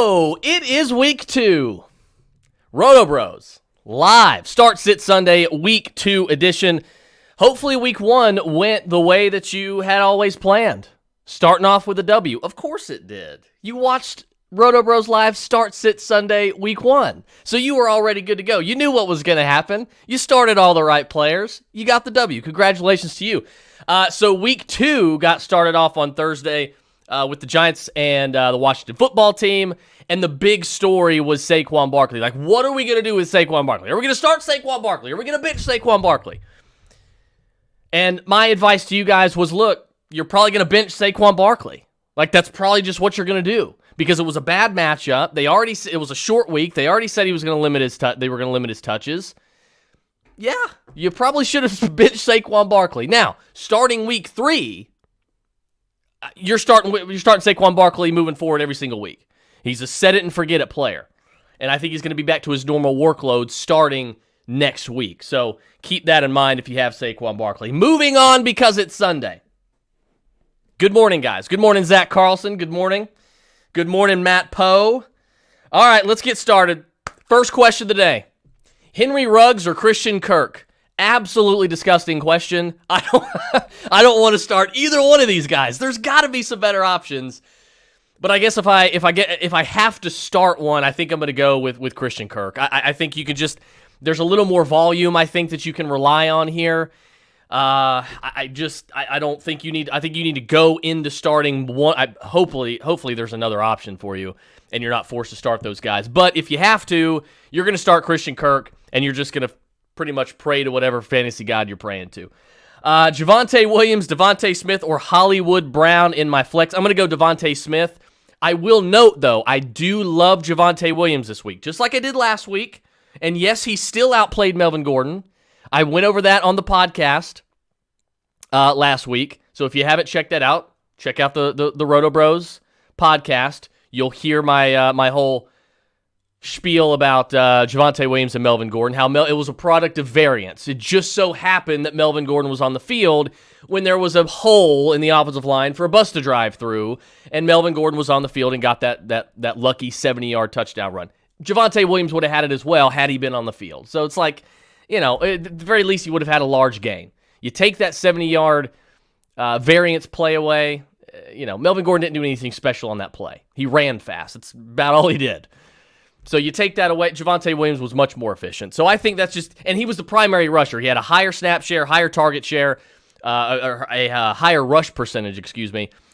Hello, it is week 2. RotoBros, live, start, sit Sunday, week 2 edition. Hopefully week 1 went the way that you had always planned. Starting off with a W. Of course it did. You watched RotoBros live, start, sit Sunday, week 1. So you were already good to go. You knew what was going to happen. You started all the right players. You got the W. Congratulations to you. So week 2 got started off on Thursday with the Giants and the Washington football team, and the big story was Saquon Barkley. Like, what are we going to do with Saquon Barkley? Are we going to start Saquon Barkley? Are we going to bench Saquon Barkley? And my advice to you guys was, look, you're probably going to bench Saquon Barkley. Like, that's probably just what you're going to do, because it was a bad matchup. It was a short week. They already said he was going to limit they were going to limit his touches. Yeah, you probably should have benched Saquon Barkley. Now, starting week 3, you're starting Saquon Barkley moving forward every single week. He's a set-it-and-forget-it player. And I think he's going to be back to his normal workload starting next week. So keep that in mind if you have Saquon Barkley. Moving on, because it's Sunday. Good morning, guys. Good morning, Zach Carlson. Good morning. Good morning, Matt Poe. All right, let's get started. First question of the day. Henry Ruggs or Christian Kirk? Absolutely disgusting question. I don't want to start either one of these guys. There's got to be some better options. But I guess if I have to start one, I think I'm going to go with Christian Kirk. I think you can just, there's a little more volume I think that you can rely on here. I don't think you need, I think you need to go into starting one. Hopefully there's another option for you and you're not forced to start those guys. But if you have to, you're going to start Christian Kirk and you're just going to pretty much pray to whatever fantasy god you're praying to. Javonte Williams, Devontae Smith, or Hollywood Brown in my flex. I'm going to go Devontae Smith. I will note, though, I do love Javonte Williams this week, just like I did last week. And yes, he still outplayed Melvin Gordon. I went over that on the podcast last week. So if you haven't checked that out, check out the RotoBros podcast. You'll hear my whole spiel about Javonte Williams and Melvin Gordon, how it was a product of variance. It just so happened that Melvin Gordon was on the field when there was a hole in the offensive line for a bus to drive through, and Melvin Gordon was on the field and got that lucky 70-yard touchdown run. Javonte Williams would have had it as well had he been on the field. So it's like, at the very least, he would have had a large gain. You take that 70-yard variance play away, Melvin Gordon didn't do anything special on that play. He ran fast. That's about all he did. So you take that away, Javonte Williams was much more efficient. So I think that's just, and he was the primary rusher. He had a higher snap share, higher target share, or a higher rush percentage,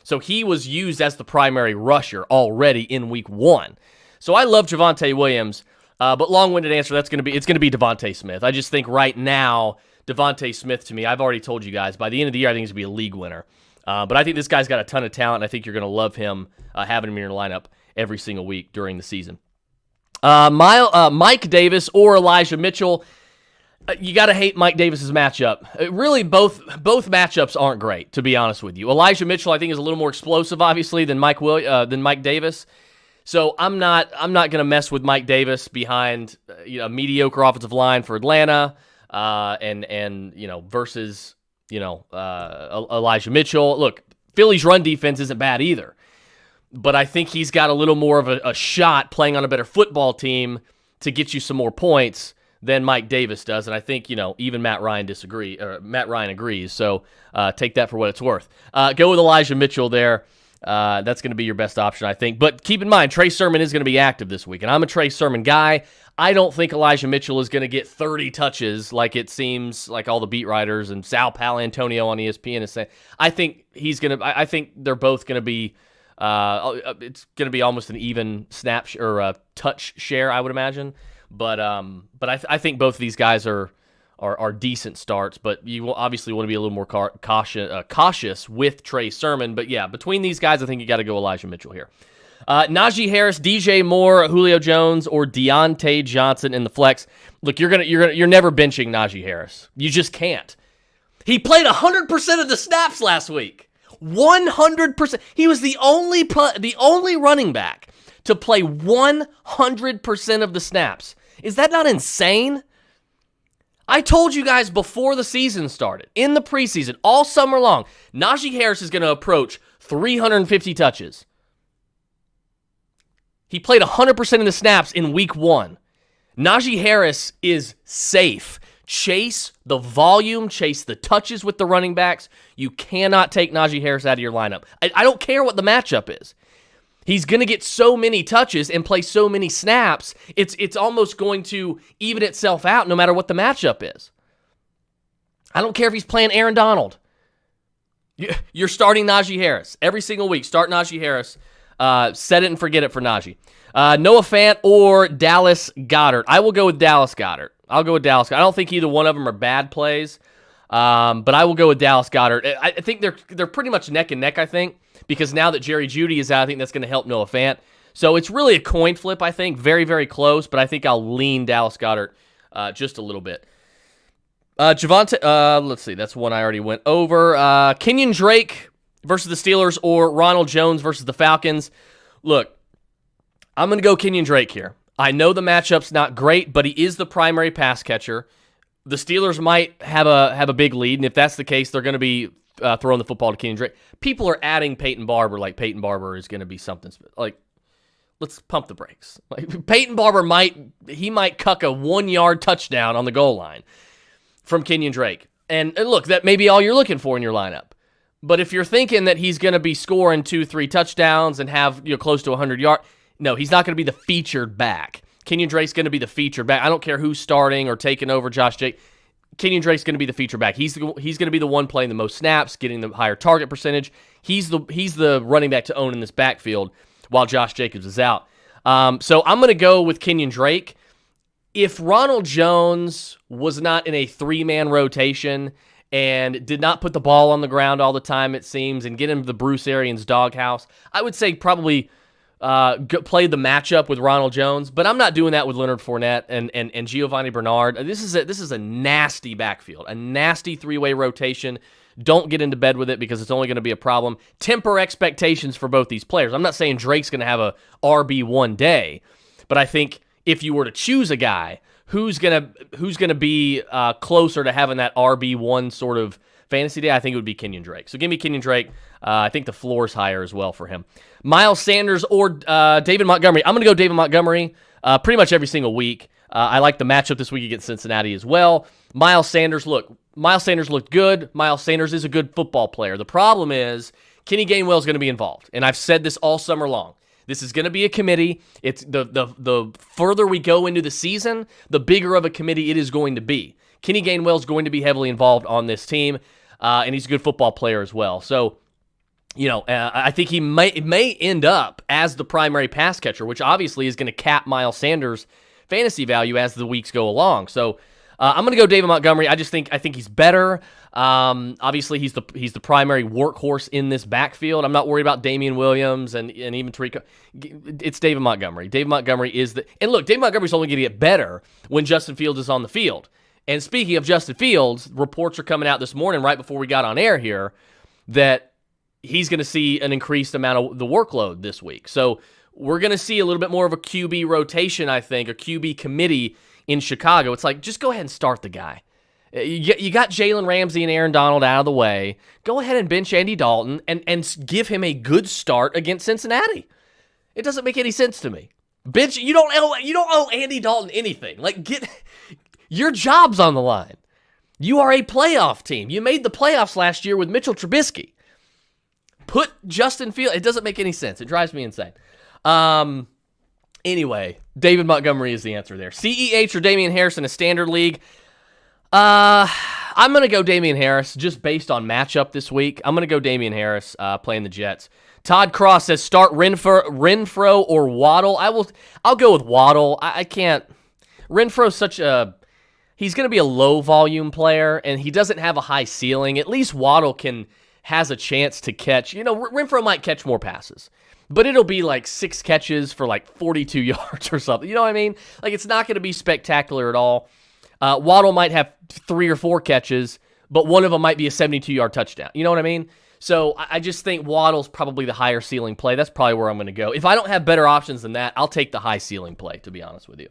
So he was used as the primary rusher already in week 1. So I love Javonte Williams, but long-winded answer, it's going to be Devontae Smith. I just think right now, Devontae Smith, to me, I've already told you guys, by the end of the year, I think he's going to be a league winner. But I think this guy's got a ton of talent, and I think you're going to love him, having him in your lineup every single week during the season. Mike Davis or Elijah Mitchell. You got to hate Mike Davis's matchup. Really, both matchups aren't great, to be honest with you. Elijah Mitchell, I think, is a little more explosive, obviously, than Mike Davis. So I'm not going to mess with Mike Davis behind a mediocre offensive line for Atlanta, versus Elijah Mitchell. Look, Philly's run defense isn't bad either. But I think he's got a little more of a shot playing on a better football team to get you some more points than Mike Davis does. And I think, even Matt Ryan agrees. So take that for what it's worth. Go with Elijah Mitchell there. That's going to be your best option, I think. But keep in mind, Trey Sermon is going to be active this week. And I'm a Trey Sermon guy. I don't think Elijah Mitchell is going to get 30 touches like it seems like all the beat writers and Sal Palantonio on ESPN is saying. I think they're both going to be it's going to be almost an even snap or a touch share, I would imagine. But I think both of these guys are decent starts. But you will obviously want to be a little more cautious with Trey Sermon. But yeah, between these guys, I think you got to go Elijah Mitchell here. Najee Harris, DJ Moore, Julio Jones, or Deontay Johnson in the flex. Look, you're never benching Najee Harris. You just can't. He played 100% of the snaps last week. 100%. He was the only running back to play 100% of the snaps. Is that not insane? I told you guys before the season started, in the preseason, all summer long, Najee Harris is going to approach 350 touches. He played 100% of the snaps in week 1. Najee Harris is safe. Chase the volume, chase the touches with the running backs. You cannot take Najee Harris out of your lineup. I don't care what the matchup is. He's going to get so many touches and play so many snaps, it's almost going to even itself out no matter what the matchup is. I don't care if he's playing Aaron Donald. You're starting Najee Harris. Every single week, start Najee Harris. Set it and forget it for Najee. Noah Fant or Dallas Goedert. I will go with Dallas Goedert. I'll go with Dallas Goedert. I don't think either one of them are bad plays, but I will go with Dallas Goedert. I think they're pretty much neck and neck, I think, because now that Jerry Jeudy is out, I think that's going to help Noah Fant. So it's really a coin flip, I think. Very, very close, but I think I'll lean Dallas Goedert just a little bit. Javonte, let's see, that's one I already went over. Kenyon Drake versus the Steelers or Ronald Jones versus the Falcons. Look, I'm going to go Kenyon Drake here. I know the matchup's not great, but he is the primary pass catcher. The Steelers might have a big lead, and if that's the case, they're going to be throwing the football to Kenyon Drake. People are adding Peyton Barber like Peyton Barber is going to be something. Like, let's pump the brakes. Like, Peyton Barber might cuck a 1-yard touchdown on the goal line from Kenyon Drake. And look, that may be all you're looking for in your lineup. But if you're thinking that he's going to be scoring 2-3 touchdowns and have close to 100 yards, no, he's not going to be the featured back. Kenyon Drake's going to be the featured back. I don't care who's starting or taking over Josh Jacobs. Kenyon Drake's going to be the featured back. He's going to be the one playing the most snaps, getting the higher target percentage. He's the running back to own in this backfield while Josh Jacobs is out. So I'm going to go with Kenyon Drake. If Ronald Jones was not in a 3-man rotation and did not put the ball on the ground all the time, it seems, and get him the Bruce Arians doghouse, I would say probably play the matchup with Ronald Jones, but I'm not doing that with Leonard Fournette and Giovanni Bernard. This is a nasty backfield, a nasty 3-way rotation. Don't get into bed with it because it's only going to be a problem. Temper expectations for both these players. I'm not saying Drake's going to have a RB1 day, but I think if you were to choose a guy who's gonna be closer to having that RB1 sort of fantasy day, I think it would be Kenyon Drake. So give me Kenyon Drake. I think the floor is higher as well for him. Miles Sanders or David Montgomery. I'm going to go David Montgomery pretty much every single week. I like the matchup this week against Cincinnati as well. Miles Sanders looked good. Miles Sanders is a good football player. The problem is Kenny Gainwell is going to be involved, and I've said this all summer long. This is going to be a committee. It's the further we go into the season, the bigger of a committee it is going to be. Kenny Gainwell is going to be heavily involved on this team, and he's a good football player as well. So, I think he may end up as the primary pass catcher, which obviously is going to cap Miles Sanders' fantasy value as the weeks go along. So, I'm going to go David Montgomery. I think he's better. Obviously, he's the primary workhorse in this backfield. I'm not worried about Damian Williams and even Tariq. It's David Montgomery. David Montgomery and look, David Montgomery's only going to get better when Justin Fields is on the field. And speaking of Justin Fields, reports are coming out this morning right before we got on air here that he's going to see an increased amount of the workload this week. So we're going to see a little bit more of a QB rotation, I think, a QB committee in Chicago. It's like, just go ahead and start the guy. You got Jalen Ramsey and Aaron Donald out of the way. Go ahead and bench Andy Dalton and give him a good start against Cincinnati. It doesn't make any sense to me. Bench, you don't owe Andy Dalton anything. Like, your job's on the line. You are a playoff team. You made the playoffs last year with Mitchell Trubisky. Put Justin Fields. It doesn't make any sense. It drives me insane. Anyway, David Montgomery is the answer there. CEH or Damian Harris in a standard league? I'm going to go Damian Harris just based on matchup this week. I'm going to go Damian Harris playing the Jets. Todd Cross says start Renfro or Waddle. I'll go with Waddle. I can't. Renfro's he's going to be a low volume player and he doesn't have a high ceiling. At least Waddle has a chance to catch. Renfro might catch more passes, but it'll be like 6 catches for like 42 yards or something. You know what I mean? Like, it's not going to be spectacular at all. Waddle might have 3 or 4 catches, but one of them might be a 72-yard touchdown. You know what I mean? So I just think Waddle's probably the higher ceiling play. That's probably where I'm going to go. If I don't have better options than that, I'll take the high ceiling play, to be honest with you.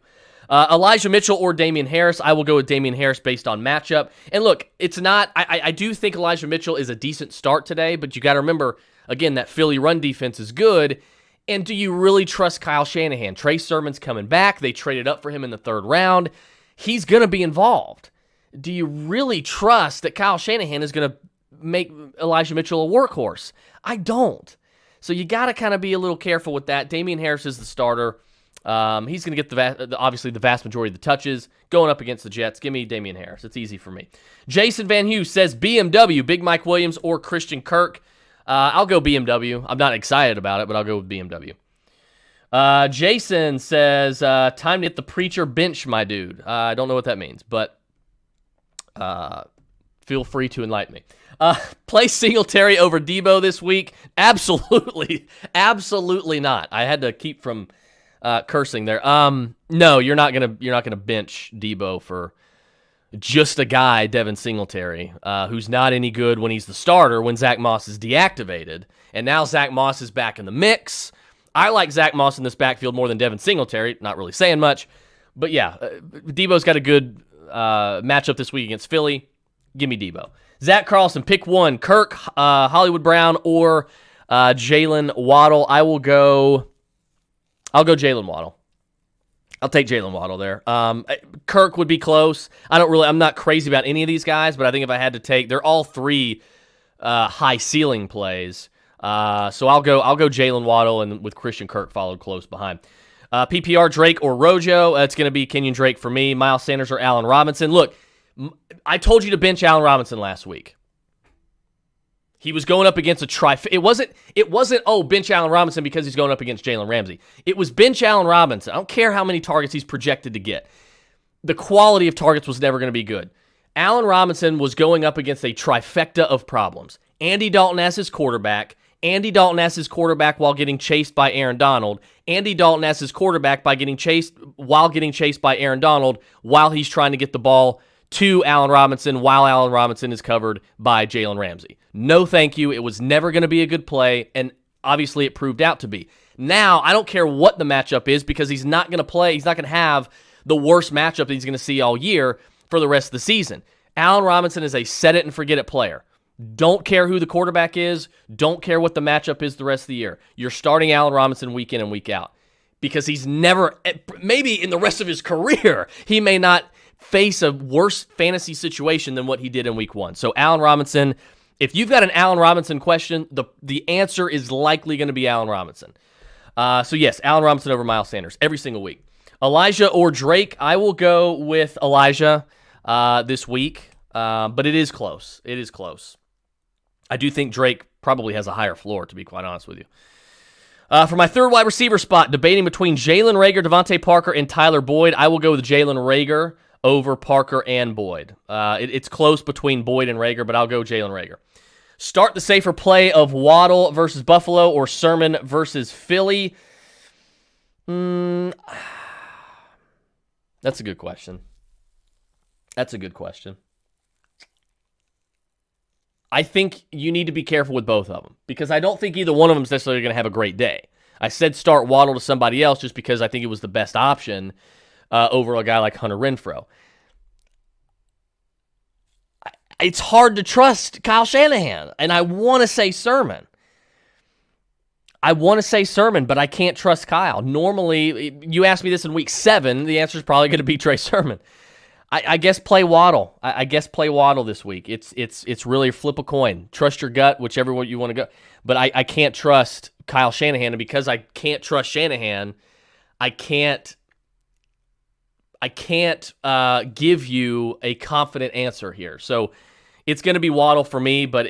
Elijah Mitchell or Damian Harris. I will go with Damian Harris based on matchup. And look, it's not. I do think Elijah Mitchell is a decent start today, but you got to remember, again, that Philly run defense is good. And do you really trust Kyle Shanahan? Trey Sermon's coming back. They traded up for him in the 3rd round. He's going to be involved. Do you really trust that Kyle Shanahan is going to make Elijah Mitchell a workhorse? I don't. So you got to kind of be a little careful with that. Damian Harris is the starter. He's going to get obviously the vast majority of the touches going up against the Jets. Give me Damian Harris. It's easy for me. Jason Van Hughes says BMW, Big Mike Williams or Christian Kirk. I'll go BMW. I'm not excited about it, but I'll go with BMW. Jason says, time to get the preacher bench, my dude. I don't know what that means, but feel free to enlighten me. Play Singletary over Debo this week? Absolutely. Absolutely not. I had to keep from cursing there. No, you're not gonna bench Debo for just a guy, Devin Singletary, who's not any good when he's the starter when Zach Moss is deactivated. And now Zach Moss is back in the mix. I like Zach Moss in this backfield more than Devin Singletary. Not really saying much. But yeah, Debo's got a good matchup this week against Philly. Give me Debo. Zach Carlson, pick one. Kirk, Hollywood Brown, or Jalen Waddle. I'll go Jalen Waddle. I'll take Jalen Waddle there. Kirk would be close. I'm not crazy about any of these guys, but I think if I had to take, they're all 3 high ceiling plays. So I'll go Jalen Waddle and with Christian Kirk followed close behind. PPR Drake or Rojo. It's going to be Kenyon Drake for me. Miles Sanders or Allen Robinson. Look, I told you to bench Allen Robinson last week. He was going up against a It wasn't, bench Allen Robinson because he's going up against Jalen Ramsey. It was bench Allen Robinson. I don't care how many targets he's projected to get. The quality of targets was never going to be good. Allen Robinson was going up against a trifecta of problems. Andy Dalton as his quarterback. Andy Dalton as his quarterback while getting chased by Aaron Donald. Andy Dalton as his quarterback by getting chased by Aaron Donald while he's trying to get the ball to Allen Robinson while Allen Robinson is covered by Jalen Ramsey. No thank you. It was never going to be a good play, and obviously it proved out to be. Now, I don't care what the matchup is because he's not going to play. He's not going to have the worst matchup that he's going to see all year for the rest of the season. Allen Robinson is a set-it-and-forget-it player. Don't care who the quarterback is. Don't care what the matchup is the rest of the year. You're starting Allen Robinson week in and week out because he's never, maybe in the rest of his career, he may not face a worse fantasy situation than what he did in week 1. So Allen Robinson, if you've got an Allen Robinson question, the answer is likely going to be Allen Robinson. So yes, Allen Robinson over Miles Sanders every single week. Elijah or Drake, I will go with Elijah this week, but it is close. It is close. I do think Drake probably has a higher floor, to be quite honest with you. For my 3rd wide receiver spot, debating between Jalen Reagor, Devontae Parker, and Tyler Boyd, I will go with Jalen Reagor over Parker and Boyd. It's close between Boyd and Reagor, but I'll go Jalen Reagor. Start the safer play of Waddle versus Buffalo or Sermon versus Philly. That's a good question. I think you need to be careful with both of them because I don't think either one of them is necessarily going to have a great day. I said start Waddle to somebody else just because I think it was the best option over a guy like Hunter Renfrow. It's hard to trust Kyle Shanahan, and I want to say Sermon. But I can't trust Kyle. Normally, you ask me this in week 7, the answer is probably going to be Trey Sermon. I guess play Waddle. I guess play Waddle this week. It's really flip a coin. Trust your gut, whichever way you want to go. But I can't trust Kyle Shanahan, and because I can't trust Shanahan, I can't give you a confident answer here. So it's going to be Waddle for me, but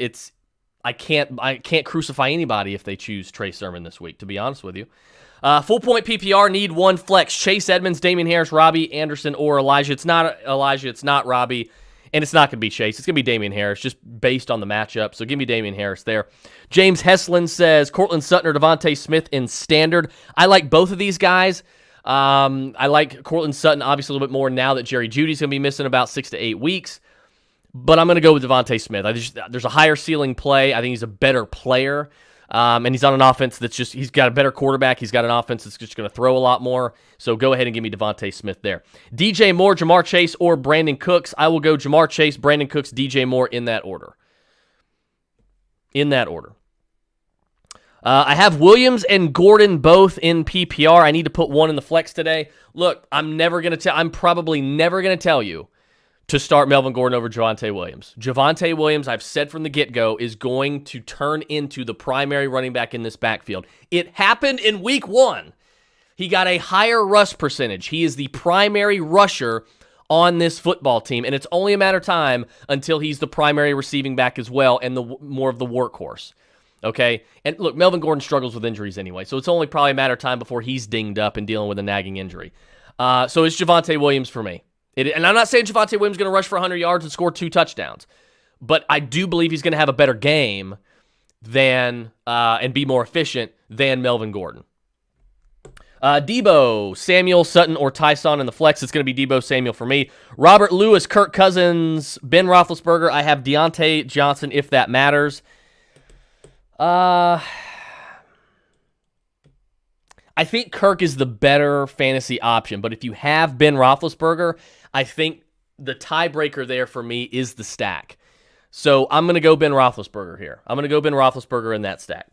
I can't crucify anybody if they choose Trey Sermon this week, to be honest with you. Full point PPR, need one flex. Chase Edmonds, Damian Harris, Robbie Anderson, or Elijah. It's not Elijah, it's not Robbie, and it's not going to be Chase. It's going to be Damian Harris, just based on the matchup. So give me Damian Harris there. James Heslin says, Cortland Sutton or Devontae Smith in standard. I like both of these guys. I like Cortland Sutton obviously a little bit more now that Jerry Jeudy's going to be missing about 6 to 8 weeks. But I'm going to go with Devontae Smith. There's a higher ceiling play. I think he's a better player. And he's on an offense he's got a better quarterback. He's got an offense that's just going to throw a lot more. So go ahead and give me Devontae Smith there. DJ Moore, Jamar Chase, or Brandon Cooks. I will go Jamar Chase, Brandon Cooks, DJ Moore in that order. I have Williams and Gordon both in PPR. I need to put one in the flex today. Look, I'm probably never going to tell you to start Melvin Gordon over Javonte Williams. Javonte Williams, I've said from the get-go, is going to turn into the primary running back in this backfield. It happened in week 1. He got a higher rush percentage. He is the primary rusher on this football team, and it's only a matter of time until he's the primary receiving back as well and more of the workhorse. Okay? And look, Melvin Gordon struggles with injuries anyway, so it's only probably a matter of time before he's dinged up and dealing with a nagging injury. So it's Javonte Williams for me. And I'm not saying Javonte Williams is going to rush for 100 yards and score 2 touchdowns, but I do believe he's going to have a better game than and be more efficient than Melvin Gordon. Debo, Samuel, Sutton, or Tyson in the flex. It's going to be Debo, Samuel for me. Robert Lewis, Kirk Cousins, Ben Roethlisberger. I have Deontay Johnson if that matters. I think Kirk is the better fantasy option, but if you have Ben Roethlisberger, I think the tiebreaker there for me is the stack. So I'm going to go Ben Roethlisberger here. I'm going to go Ben Roethlisberger in that stack.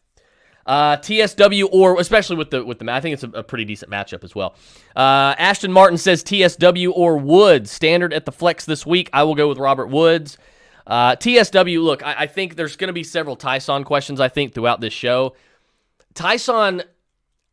TSW, or especially with the I think it's a pretty decent matchup as well. Ashton Martin says TSW or Woods. Standard at the flex this week. I will go with Robert Woods. TSW, look, I think there's going to be several Tyson questions, I think, throughout this show. Tyson,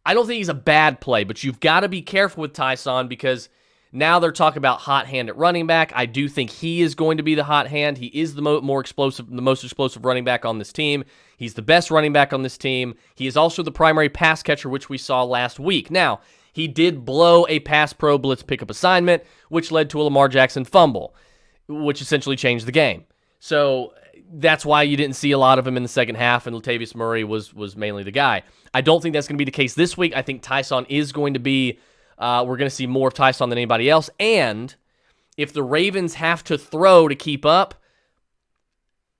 I don't think he's a bad play, but you've got to be careful with Tyson because now they're talking about hot hand at running back. I do think he is going to be the hot hand. He is the most explosive running back on this team. He's the best running back on this team. He is also the primary pass catcher, which we saw last week. Now, he did blow a pass pro blitz pickup assignment, which led to a Lamar Jackson fumble, which essentially changed the game. So that's why you didn't see a lot of him in the second half, and Latavius Murray was mainly the guy. I don't think that's going to be the case this week. I think Tyson is going to be, we're going to see more of Tyson than anybody else. And if the Ravens have to throw to keep up,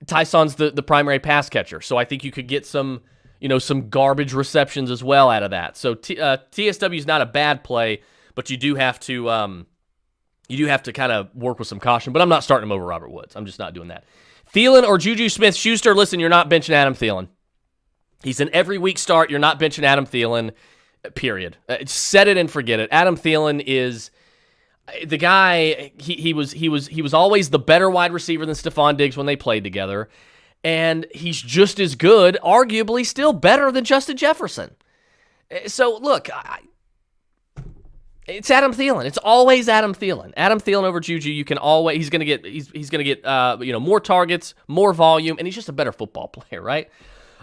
Tyson's the primary pass catcher. So I think you could get some garbage receptions as well out of that. So TSW is not a bad play, but you do have to kind of work with some caution. But I'm not starting him over Robert Woods. I'm just not doing that. Thielen or Juju Smith-Schuster, listen, you're not benching Adam Thielen. He's an every week start. You're not benching Adam Thielen, period. Set it and forget it. Adam Thielen is the guy. He was always the better wide receiver than Stephon Diggs when they played together, and he's just as good, arguably still better than Justin Jefferson. So look, it's Adam Thielen. It's always Adam Thielen. Adam Thielen over Juju. You can always he's gonna get more targets, more volume, and he's just a better football player, right?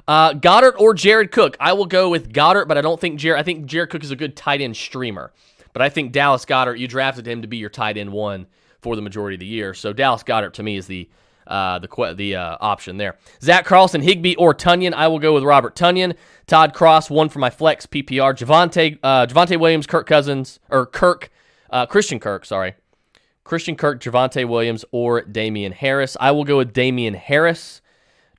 Goddard or Jared Cook. I will go with Goddard, but I think Jared Cook is a good tight end streamer. But I think Dallas Goedert, you drafted him to be your tight end one for the majority of the year. So Dallas Goedert to me is the option there. Zach Carlson, Higbee, or Tunyon. I will go with Robert Tunyon. Todd Cross, one for my flex PPR. Javonte Williams, Christian Kirk, Javonte Williams, or Damian Harris. I will go with Damian Harris,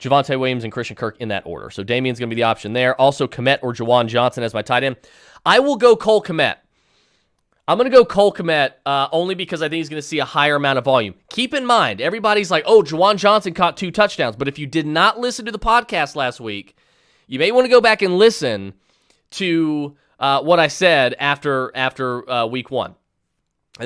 Javonte Williams, and Christian Kirk in that order. So Damian's going to be the option there. Also, Kmet or Juwan Johnson as my tight end. I will go Cole Kmet. I'm going to go Cole Kmet only because I think he's going to see a higher amount of volume. Keep in mind, everybody's like, oh, Juwan Johnson caught 2 touchdowns. But if you did not listen to the podcast last week, you may want to go back and listen to what I said after week 1.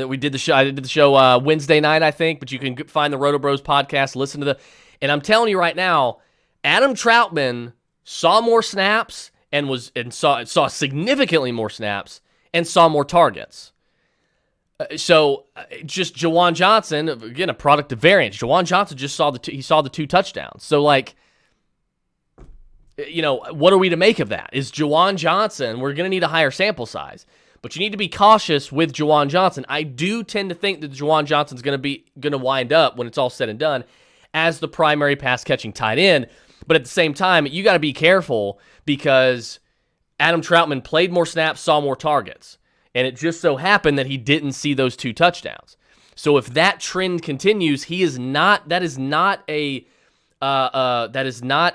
We did the show. I did the show Wednesday night, I think, but you can find the RotoBros podcast, listen to and I'm telling you right now, Adam Troutman saw more snaps and saw significantly more snaps and saw more targets. So just Juwan Johnson, again, a product of variance. Juwan Johnson just saw the 2 touchdowns. So what are we to make of that? Is Juwan Johnson, we're going to need a higher sample size, but you need to be cautious with Juwan Johnson. I do tend to think that Juwan Johnson's going to wind up, when it's all said and done, as the primary pass-catching tight end. But at the same time, you got to be careful because Adam Troutman played more snaps, saw more targets. And it just so happened that he didn't see those 2 touchdowns. So if that trend continues, that is not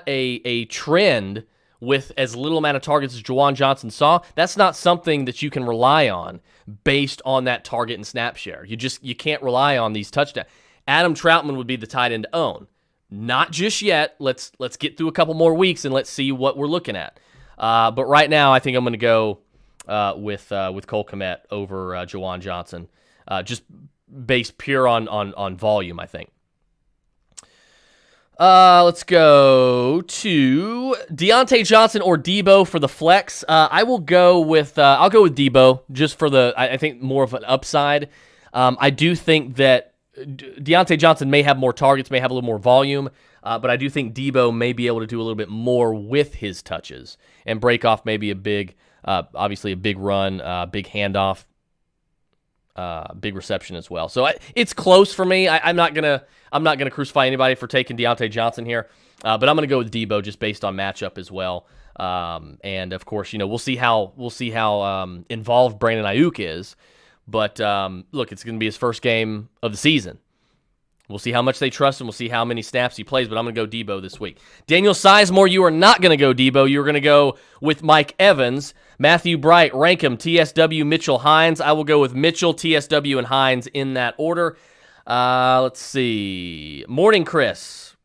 a trend with as little amount of targets as Juwan Johnson saw. That's not something that you can rely on based on that target and snap share. You can't rely on these touchdowns. Adam Troutman would be the tight end to own. Not just yet. Let's get through a couple more weeks and let's see what we're looking at. But right now, I think I'm going to go with Cole Kmet over Juwan Johnson, just based pure on volume, I think. Let's go to Deontay Johnson or Debo for the flex. I will go with I'll go with Debo just for I think more of an upside. I do think that Deontay Johnson may have more targets, may have a little more volume, but I do think Debo may be able to do a little bit more with his touches and break off maybe a big, obviously a big run, big handoff, big reception as well. So it's close for me. I'm not gonna crucify anybody for taking Deontay Johnson here, but I'm gonna go with Debo just based on matchup as well. And of course, we'll see how involved Brandon Ayuk is. But look, it's gonna be his first game of the season. We'll see how much they trust him. We'll see how many snaps he plays, but I'm going to go Debo this week. Daniel Sizemore, you are not going to go Debo. You're going to go with Mike Evans. Matthew Bright, Rankum, TSW, Mitchell, Hines. I will go with Mitchell, TSW, and Hines in that order. Let's see. Morning, Chris.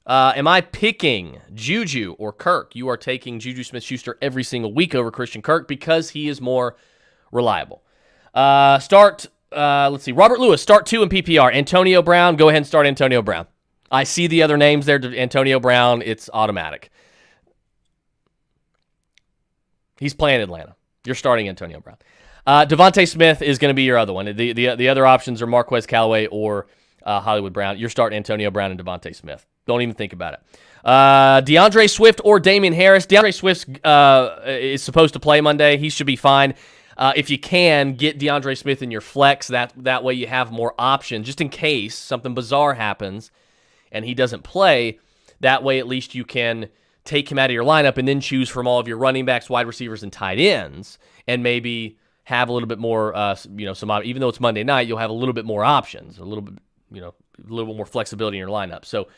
Am I picking Juju or Kirk? You are taking Juju Smith-Schuster every single week over Christian Kirk because he is more reliable. Let's see. Robert Lewis, start 2 in PPR. Antonio Brown, go ahead and start Antonio Brown. I see the other names there. Antonio Brown, it's automatic. He's playing Atlanta. You're starting Antonio Brown. Devontae Smith is going to be your other one. The other options are Marquez Callaway or Hollywood Brown. You're starting Antonio Brown and Devontae Smith. Don't even think about it. DeAndre Swift or Damian Harris. DeAndre Swift is supposed to play Monday. He should be fine. If you can, get DeAndre Smith in your flex. That way you have more options, just in case something bizarre happens and he doesn't play. That way at least you can take him out of your lineup and then choose from all of your running backs, wide receivers, and tight ends, and maybe have a little bit more, even though it's Monday night, you'll have a little bit more options, a little bit more flexibility in your lineup. So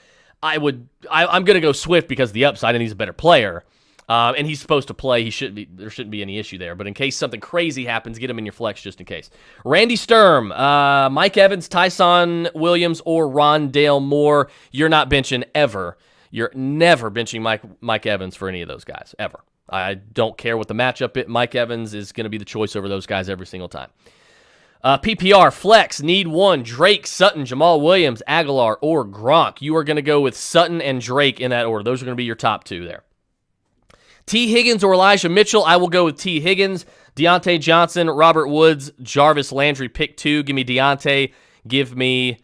I'm going to go Swift because of the upside, and he's a better player. And he's supposed to play. There shouldn't be any issue there. But in case something crazy happens, get him in your flex just in case. Randy Sturm, Mike Evans, Tyson Williams, or Rondale Moore. You're not benching ever. You're never benching Mike Evans for any of those guys, ever. I don't care what the matchup is. Mike Evans is going to be the choice over those guys every single time. PPR, flex, need one. Drake, Sutton, Jamal Williams, Aguilar, or Gronk. You are going to go with Sutton and Drake in that order. Those are going to be your top 2 there. T. Higgins or Elijah Mitchell, I will go with T. Higgins. Deontay Johnson, Robert Woods, Jarvis Landry, pick 2. Give me Deontay. Give me...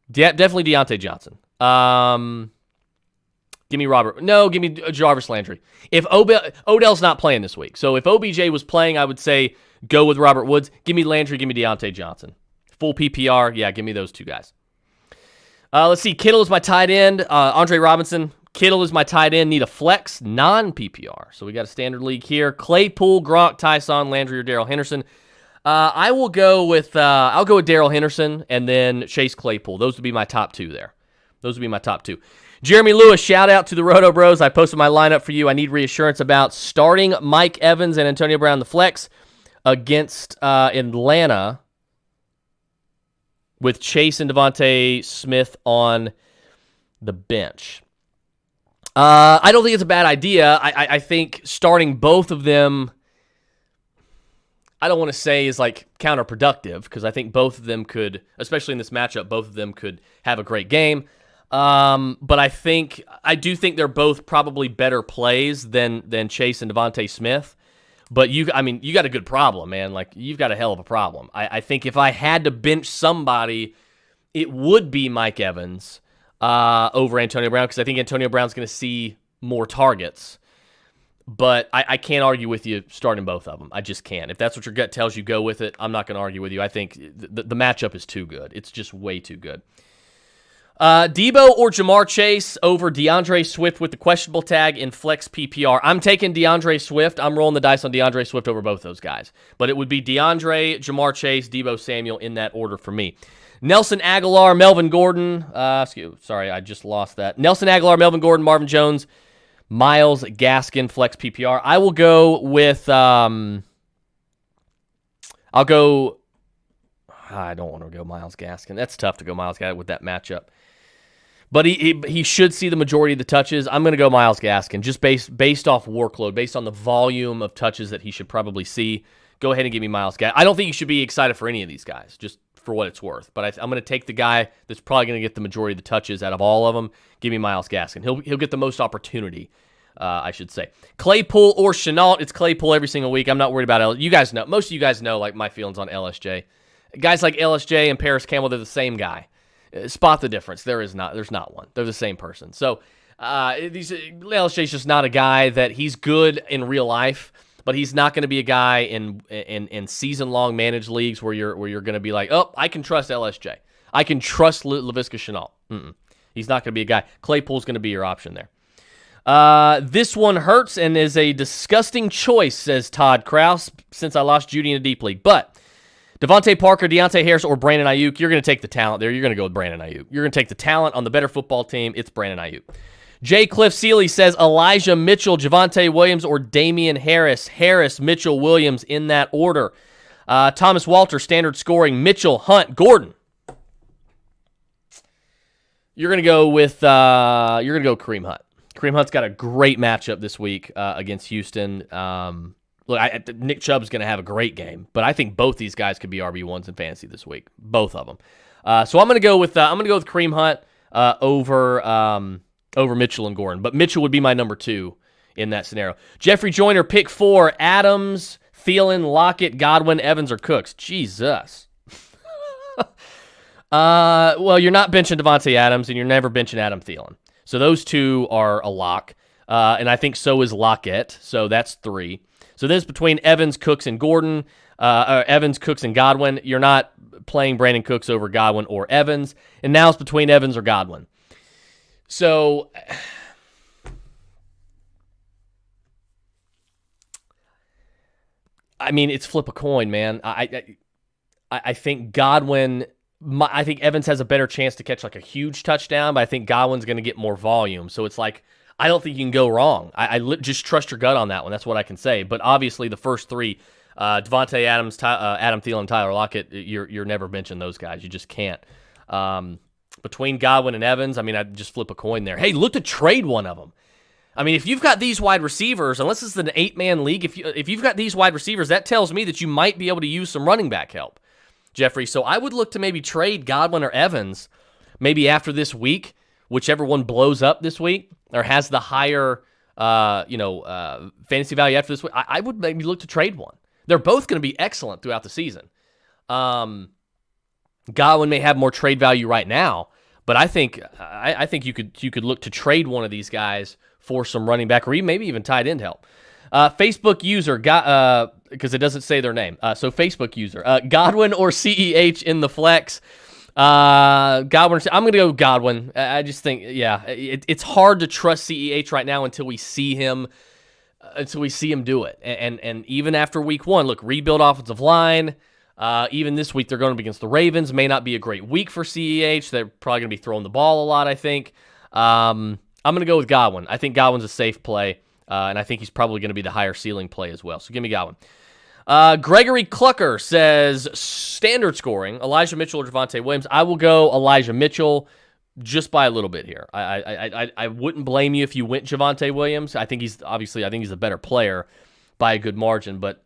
definitely Deontay Johnson. Give me Robert. No, give me Jarvis Landry. If Odell's not playing this week, so if OBJ was playing, I would say go with Robert Woods. Give me Landry. Give me Deontay Johnson. Full PPR, yeah, give me those 2 guys. Let's see. Kittle is my tight end. Andre Robinson. Kittle is my tight end. Need a flex, non-PPR. So we got a standard league here. Claypool, Gronk, Tyson, Landry, or Darrell Henderson. I'll go with Darrell Henderson and then Chase Claypool. Those would be my top 2 there. Those would be my top 2. Jeremy Lewis, shout out to the RotoBros. I posted my lineup for you. I need reassurance about starting Mike Evans and Antonio Brown in the flex against Atlanta, with Chase and Devontae Smith on the bench. I don't think it's a bad idea. I think starting both of them, I don't want to say is like counterproductive, because I think both of them could, especially in this matchup, both of them could have a great game. But I do think they're both probably better plays than Chase and Devontae Smith. But you got a good problem, man. Like, you've got a hell of a problem. I think if I had to bench somebody, it would be Mike Evans over Antonio Brown, because I think Antonio Brown's going to see more targets. But I can't argue with you starting both of them. I just can't. If that's what your gut tells you, go with it. I'm not going to argue with you. I think the matchup is too good. It's just way too good. Debo or Jamar Chase over DeAndre Swift with the questionable tag in flex PPR. I'm taking DeAndre Swift. I'm rolling the dice on DeAndre Swift over both those guys. But it would be DeAndre, Jamar Chase, Debo Samuel in that order for me. Nelson Aguilar, Melvin Gordon. Sorry, I just lost that. Nelson Aguilar, Melvin Gordon, Marvin Jones, Myles Gaskin, flex PPR. I will go with... I don't want to go Myles Gaskin. That's tough to go Myles Gaskin with that matchup. But he should see the majority of the touches. I'm going to go Myles Gaskin, just based off workload, based on the volume of touches that he should probably see. Go ahead and give me Myles Gaskin. I don't think you should be excited for any of these guys, just for what it's worth. But I'm going to take the guy that's probably going to get the majority of the touches out of all of them. Give me Myles Gaskin. He'll get the most opportunity, I should say. Claypool or Chenault. It's Claypool every single week. I'm not worried about it. You guys know. Most of you guys know like my feelings on LSJ. Guys like LSJ and Paris Campbell, they're the same guy. Spot the difference. There's not one. They're the same person. So LSJ's just not a guy that he's good in real life, but he's not going to be a guy in season-long managed leagues where you're going to be like, oh, I can trust LSJ. I can trust Laviska Shenault. He's not going to be a guy. Claypool's going to be your option there. This one hurts and is a disgusting choice, says Todd Kraus, since I lost Judy in a deep league. But Devontae Parker, Deontay Harris, or Brandon Ayuk, you're going to take the talent there. You're going to go with Brandon Ayuk. You're going to take the talent on the better football team. It's Brandon Ayuk. J. Cliff Seeley says Elijah Mitchell, Javonte Williams, or Damian Harris. Harris, Mitchell, Williams in that order. Thomas Walter, standard scoring. Mitchell, Hunt, Gordon. You're going to go with Kareem Hunt. Kareem Hunt's got a great matchup this week against Houston. Look, Nick Chubb's going to have a great game, but I think both these guys could be RB1s in fantasy this week, both of them. So I'm going to go with Kareem Hunt over Mitchell and Gordon, but Mitchell would be my number 2 in that scenario. Jeffrey Joyner, pick 4: Adams, Thielen, Lockett, Godwin, Evans, or Cooks. Jesus. Well, you're not benching Devontae Adams, and you're never benching Adam Thielen. So those 2 are a lock, and I think so is Lockett. So that's 3. So this is between Evans, Cooks, and Gordon. Evans, Cooks, and Godwin. You're not playing Brandon Cooks over Godwin or Evans. And now it's between Evans or Godwin. So I mean, it's flip a coin, man. I think Godwin... I think Evans has a better chance to catch like a huge touchdown, but I think Godwin's going to get more volume. So it's like, I don't think you can go wrong. Just trust your gut on that one. That's what I can say. But obviously, the first 3, Devontae Adams, Adam Thielen, Tyler Lockett, you're never benching those guys. You just can't. Between Godwin and Evans, I mean, I'd just flip a coin there. Hey, look to trade one of them. I mean, if you've got these wide receivers, unless it's an 8-man league, if you've got these wide receivers, that tells me that you might be able to use some running back help, Jeffrey. So I would look to maybe trade Godwin or Evans maybe after this week, whichever one blows up this week or has the higher fantasy value after this week. I would maybe look to trade one. They're both going to be excellent throughout the season. Godwin may have more trade value right now, but I think you could look to trade one of these guys for some running back or maybe even tight end help. Facebook user because it doesn't say their name. So Facebook user Godwin or CEH in the flex. Godwin. I'm going to go Godwin. I just think, it's hard to trust CEH right now until we see him do it. And even after week 1, look, rebuild offensive line. Even this week, they're going up against the Ravens. May not be a great week for CEH. They're probably going to be throwing the ball a lot, I think. I'm going to go with Godwin. I think Godwin's a safe play, and I think he's probably going to be the higher ceiling play as well. So give me Godwin. Gregory Clucker says, standard scoring, Elijah Mitchell or Javonte Williams. I will go Elijah Mitchell just by a little bit here. I wouldn't blame you if you went Javonte Williams. I think he's a better player by a good margin, but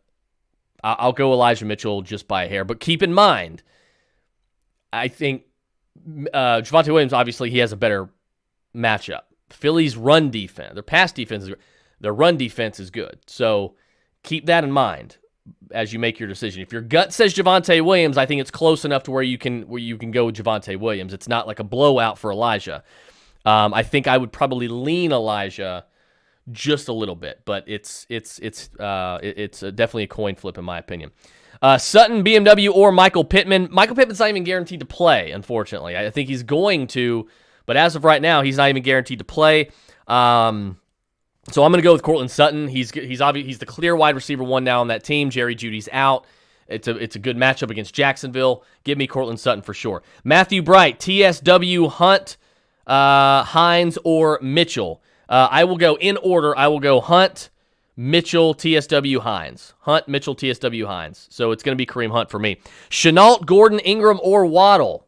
I'll go Elijah Mitchell just by a hair. But keep in mind, I think Javonte Williams, obviously, he has a better matchup. Philly's run defense, their pass defense, their run defense is good. So keep that in mind as you make your decision. If your gut says Javonte Williams, I think it's close enough to where you can go with Javonte Williams. It's not like a blowout for Elijah. I think I would probably lean Elijah just a little bit, but it's definitely a coin flip in my opinion. Sutton, BMW, or Michael Pittman. Michael Pittman's not even guaranteed to play, unfortunately. I think he's going to, but as of right now, he's not even guaranteed to play. So I'm going to go with Courtland Sutton. He's the clear wide receiver 1 now on that team. Jerry Jeudy's out. It's a good matchup against Jacksonville. Give me Courtland Sutton for sure. Matthew Bright, TSW, Hunt, Hines, or Mitchell. I will go in order. I will go Hunt, Mitchell, TSW, Hines. Hunt, Mitchell, TSW, Hines. So it's going to be Kareem Hunt for me. Shenault, Gordon, Ingram, or Waddle.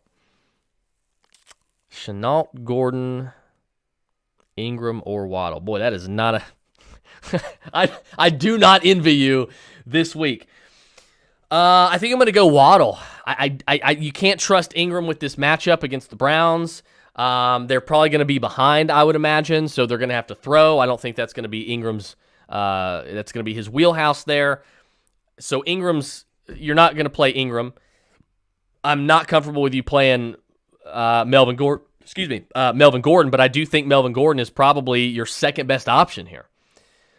Chenault, Gordon, Ingram, or Waddle. Boy, that is not a... I do not envy you this week. I think I'm going to go Waddle. You can't trust Ingram with this matchup against the Browns. They're probably going to be behind, I would imagine, so they're going to have to throw. I don't think that's going to be Ingram's. That's going to be his wheelhouse there. So you're not going to play Ingram. I'm not comfortable with you playing Melvin Gordon. Melvin Gordon, but I do think Melvin Gordon is probably your second best option here.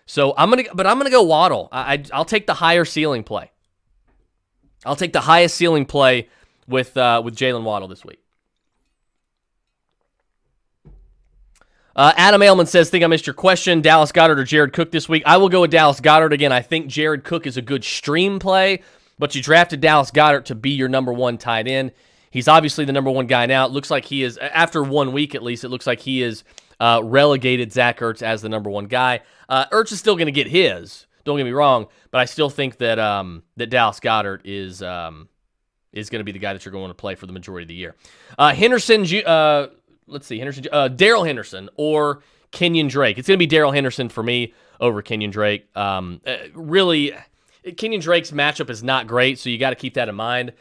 So I'm gonna go Waddle. I'll take the higher ceiling play. I'll take the highest ceiling play with Jalen Waddle this week. Adam Ailman says, think I missed your question. Dallas Goedert or Jared Cook this week? I will go with Dallas Goedert again. I think Jared Cook is a good stream play, but you drafted Dallas Goedert to be your number one tight end. He's obviously the number one guy now. It looks like he is, after 1 week at least, it looks like he is relegated Zach Ertz as the number one guy. Ertz is still going to get his, don't get me wrong, but I still think that that Dallas Goedert is going to be the guy that you're going to play for the majority of the year. Darrell Henderson or Kenyon Drake. It's going to be Darrell Henderson for me over Kenyon Drake. Really, Kenyon Drake's matchup is not great, so you got to keep that in mind.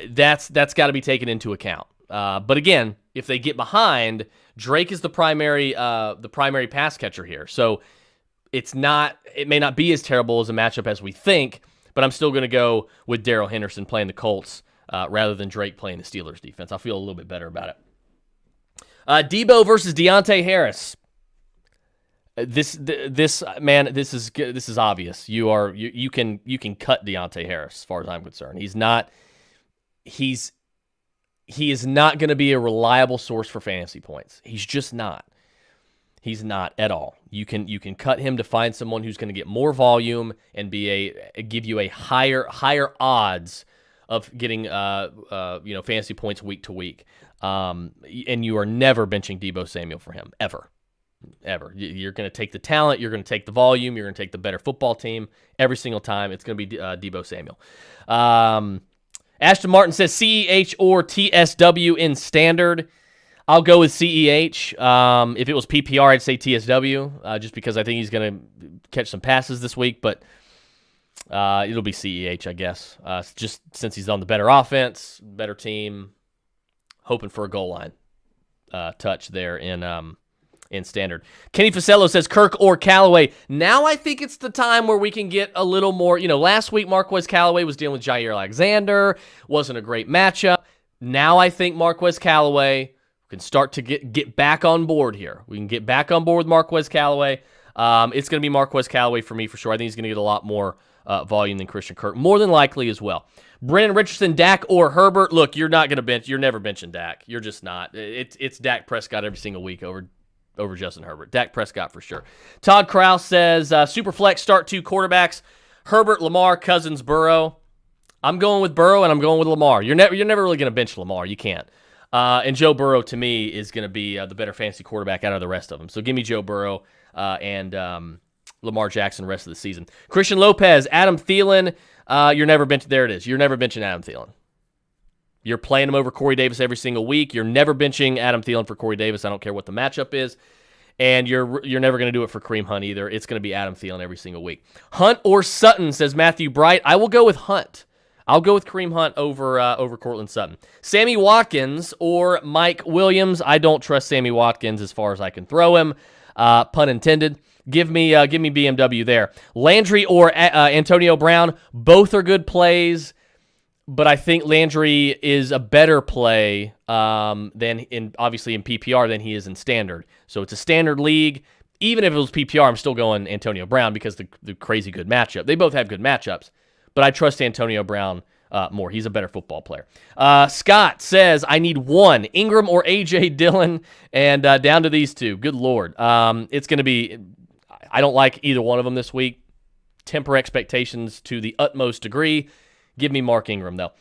That's got to be taken into account. But again, if they get behind, Drake is the primary pass catcher here. So it may not be as terrible as a matchup as we think, but I'm still going to go with Darrell Henderson playing the Colts rather than Drake playing the Steelers defense. I feel a little bit better about it. Debo versus Deandre Harris. This is obvious. You can cut Deandre Harris as far as I'm concerned. He is not going to be a reliable source for fantasy points. He's just not. He's not at all. You can cut him to find someone who's going to get more volume and give you a higher odds of getting fantasy points week to week. And you are never benching Deebo Samuel for him ever. You're going to take the talent, you're going to take the volume, you're going to take the better football team every single time. It's going to be Deebo Samuel. Ashton Martin says CEH or TSW in standard. I'll go with CEH. If it was PPR, I'd say TSW, just because I think he's going to catch some passes this week, but it'll be CEH, I guess, just since he's on the better offense, better team, hoping for a goal line touch there in standard. Kenny Facello says Kirk or Callaway. Now I think it's the time where we can get a little more. Last week Marquez Callaway was dealing with Jair Alexander. Wasn't a great matchup. Now I think Marquez Callaway can start to get back on board here. We can get back on board with Marquez Callaway. It's going to be Marquez Callaway for me for sure. I think he's going to get a lot more volume than Christian Kirk, more than likely as well. Brennan Richardson, Dak or Herbert. Look, you're not going to bench. You're never benching Dak. You're just not. It's Dak Prescott every single week over Justin Herbert. Dak Prescott for sure. Todd Krause says, Superflex start 2 quarterbacks, Herbert, Lamar, Cousins, Burrow. I'm going with Burrow, and I'm going with Lamar. You're never really going to bench Lamar. You can't. And Joe Burrow, to me, is going to be the better fantasy quarterback out of the rest of them. So give me Joe Burrow and Lamar Jackson the rest of the season. Christian Lopez, Adam Thielen. You're never benching. There it is. You're never benching Adam Thielen. You're playing him over Corey Davis every single week. You're never benching Adam Thielen for Corey Davis. I don't care what the matchup is. And you're never going to do it for Kareem Hunt either. It's going to be Adam Thielen every single week. Hunt or Sutton, says Matthew Bright. I will go with Hunt. I'll go with Kareem Hunt over Cortland Sutton. Sammy Watkins or Mike Williams. I don't trust Sammy Watkins as far as I can throw him. Pun intended. Give me BMW there. Landry or Antonio Brown. Both are good plays. But I think Landry is a better play obviously in PPR than he is in standard. So it's a standard league. Even if it was PPR, I'm still going Antonio Brown because the crazy good matchup. They both have good matchups, but I trust Antonio Brown more. He's a better football player. Scott says, I need one, Ingram or A.J. Dillon, and down to these two. Good Lord. It's going to be, I don't like either one of them this week. Temper expectations to the utmost degree. Give me Mark Ingram, though.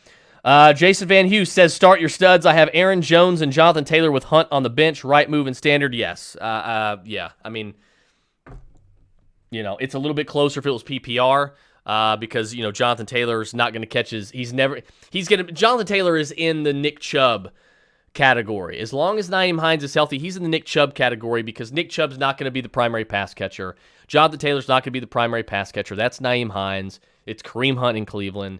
Jason Van Hughes says, start your studs. I have Aaron Jones and Jonathan Taylor with Hunt on the bench. Right move and standard, yes. Yeah, I mean, it's a little bit closer if it was PPR because, Jonathan Taylor's not going to catch Jonathan Taylor is in the Nick Chubb category. As long as Nyheim Hines is healthy, he's in the Nick Chubb category because Nick Chubb's not going to be the primary pass catcher. Jonathan Taylor's not going to be the primary pass catcher. That's Nyheim Hines. It's Kareem Hunt in Cleveland.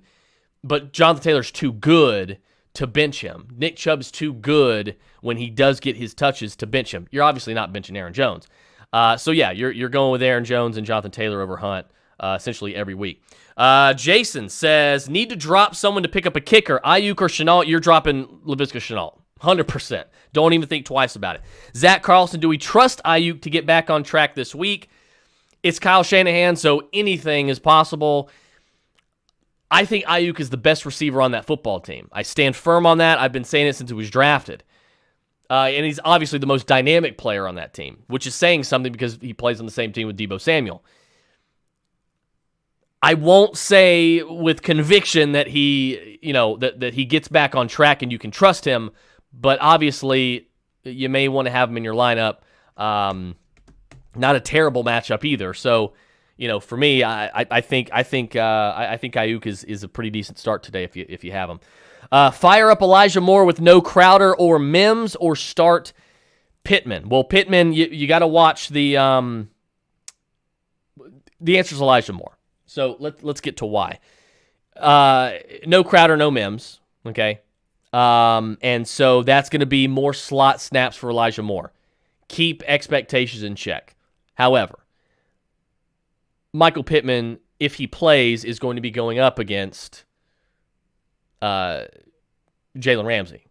But Jonathan Taylor's too good to bench him. Nick Chubb's too good when he does get his touches to bench him. You're obviously not benching Aaron Jones. So yeah, you're going with Aaron Jones and Jonathan Taylor over Hunt essentially every week. Jason says, need to drop someone to pick up a kicker. Ayuk or Shenault, you're dropping Laviska Shenault. 100%. Don't even think twice about it. Zach Carlson, do we trust Ayuk to get back on track this week? It's Kyle Shanahan, so anything is possible. I think Ayuk is the best receiver on that football team. I stand firm on that. I've been saying it since he was drafted. And he's obviously the most dynamic player on that team, which is saying something because he plays on the same team with Deebo Samuel. I won't say with conviction that he, that he gets back on track and you can trust him, but obviously you may want to have him in your lineup. Not a terrible matchup either. So, for me, I think Ayuk is a pretty decent start today if you have him. Fire up Elijah Moore with no Crowder or Mims, or start Pittman. Well, Pittman, you got to watch the answer is Elijah Moore. So let's get to why. No Crowder, no Mims. Okay. And so that's going to be more slot snaps for Elijah Moore. Keep expectations in check. However, Michael Pittman, if he plays, is going to be going up against Jalen Ramsey.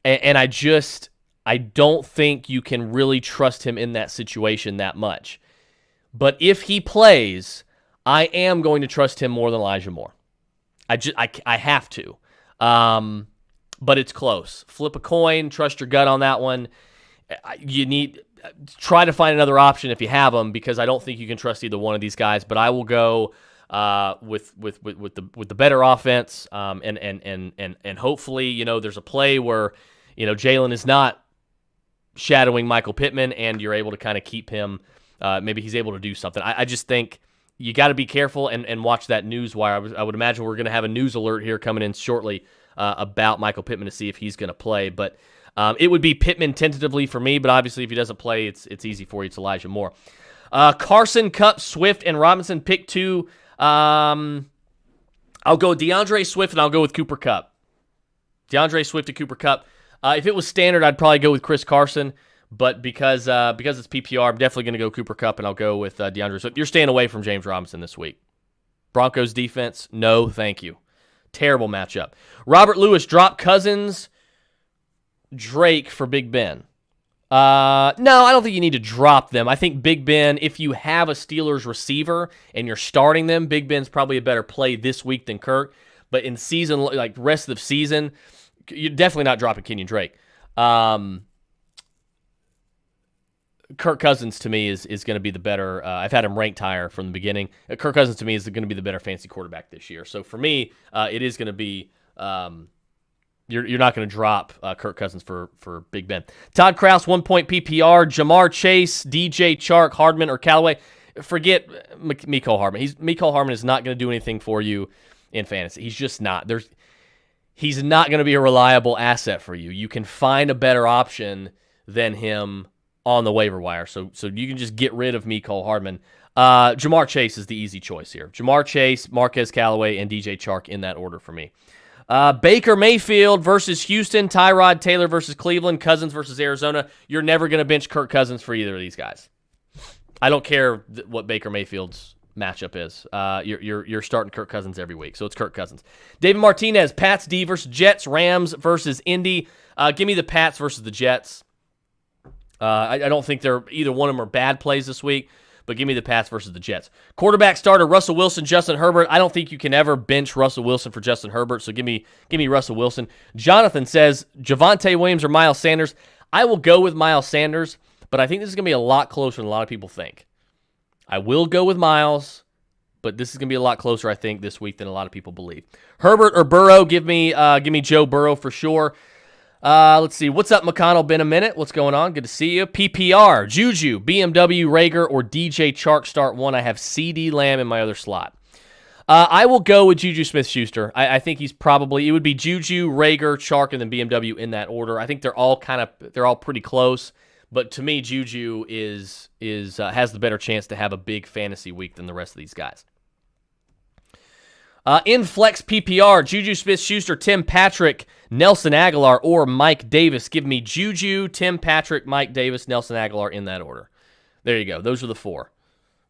And I don't think you can really trust him in that situation that much. But if he plays, I am going to trust him more than Elijah Moore. I have to. But it's close. Flip a coin, trust your gut on that one. Try to find another option if you have them, because I don't think you can trust either one of these guys. But I will go with the better offense, and hopefully there's a play where Jalen is not shadowing Michael Pittman, and you're able to kind of keep him. Maybe he's able to do something. I just think you got to be careful and watch that news wire. I would imagine we're going to have a news alert here coming in shortly about Michael Pittman to see if he's going to play. But it would be Pittman tentatively for me, but obviously if he doesn't play, it's easy for you. It's Elijah Moore. Carson, Kupp, Swift, and Robinson, pick two. I'll go Deandre Swift, and I'll go with Cooper Kupp. Deandre Swift to Cooper Kupp. If it was standard, I'd probably go with Chris Carson. But because it's PPR, I'm definitely going to go Cooper Kupp, and I'll go with Deandre Swift. You're staying away from James Robinson this week. Broncos defense, no, thank you. Terrible matchup. Robert Lewis, drop Cousins, Drake for Big Ben. No, I don't think you need to drop them. I think Big Ben, if you have a Steelers receiver and you're starting them, Big Ben's probably a better play this week than Kirk. But in season, like rest of the season, you're definitely not dropping Kenyon Drake. Kirk Cousins, to me, is going to be the better. I've had him ranked higher from the beginning. Kirk Cousins, to me, is going to be the better fantasy quarterback this year. So for me, it is going to be you're not going to drop Kirk Cousins for Big Ben. Todd Kraus, 1 point PPR. Jamar Chase, DJ Chark, Hardman, or Callaway. Forget Mecole Hardman. Mecole Hardman is not going to do anything for you in fantasy. He's just not. He's not going to be a reliable asset for you. You can find a better option than him on the waiver wire. So you can just get rid of Mecole Hardman. Jamar Chase is the easy choice here. Jamar Chase, Marquez Callaway, and DJ Chark in that order for me. Baker Mayfield versus Houston, Tyrod Taylor versus Cleveland, Cousins versus Arizona. You're never going to bench Kirk Cousins for either of these guys. I don't care what Baker Mayfield's matchup is. You're starting Kirk Cousins every week, so it's Kirk Cousins. David Martinez, Pats D versus Jets, Rams versus Indy. Give me the Pats versus the Jets. I don't think either one of them are bad plays this week, but give me the Pats versus the Jets. Quarterback starter, Russell Wilson, Justin Herbert. I don't think you can ever bench Russell Wilson for Justin Herbert, so give me Russell Wilson. Jonathan says, Javonte Williams or Miles Sanders. I will go with Miles Sanders, but I think this is going to be a lot closer than a lot of people think. I will go with Miles, but this is going to be a lot closer, I think, this week than a lot of people believe. Herbert or Burrow, give me Joe Burrow for sure. Let's see. What's up, McConnell? Been a minute. What's going on? Good to see you. PPR, Juju, BMW, Rager, or DJ Chark start one. I have CD Lamb in my other slot. I will go with Juju Smith-Schuster. I think it would be Juju, Rager, Chark, and then BMW in that order. I think they're all pretty close, but to me, Juju has the better chance to have a big fantasy week than the rest of these guys. In flex PPR, Juju Smith-Schuster, Tim Patrick, Nelson Aguilar, or Mike Davis. Give me Juju, Tim Patrick, Mike Davis, Nelson Aguilar in that order. There you go. Those are the 4.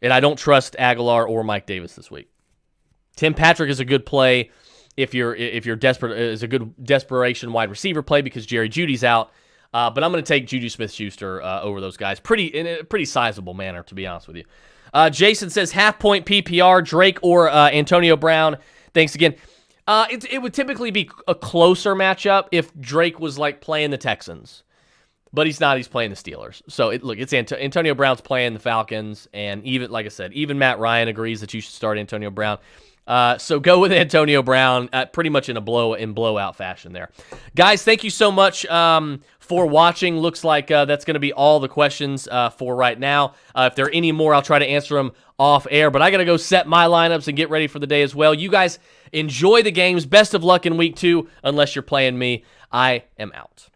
And I don't trust Aguilar or Mike Davis this week. Tim Patrick is a good play if you're desperate. Is a good desperation wide receiver play because Jerry Jeudy's out. But I'm going to take Juju Smith-Schuster over those guys in a pretty sizable manner, to be honest with you. Jason says half-point PPR, Drake or Antonio Brown. Thanks again. It would typically be a closer matchup if Drake was like playing the Texans. But he's not. He's playing the Steelers. So, it's Antonio Brown's playing the Falcons. And even, like I said, even Matt Ryan agrees that you should start Antonio Brown. So go with Antonio Brown pretty much in blowout fashion there. Guys, thank you so much for watching. Looks like that's going to be all the questions for right now. If there are any more, I'll try to answer them off air. But I got to go set my lineups and get ready for the day as well. You guys enjoy the games. Best of luck in week 2, unless you're playing me. I am out.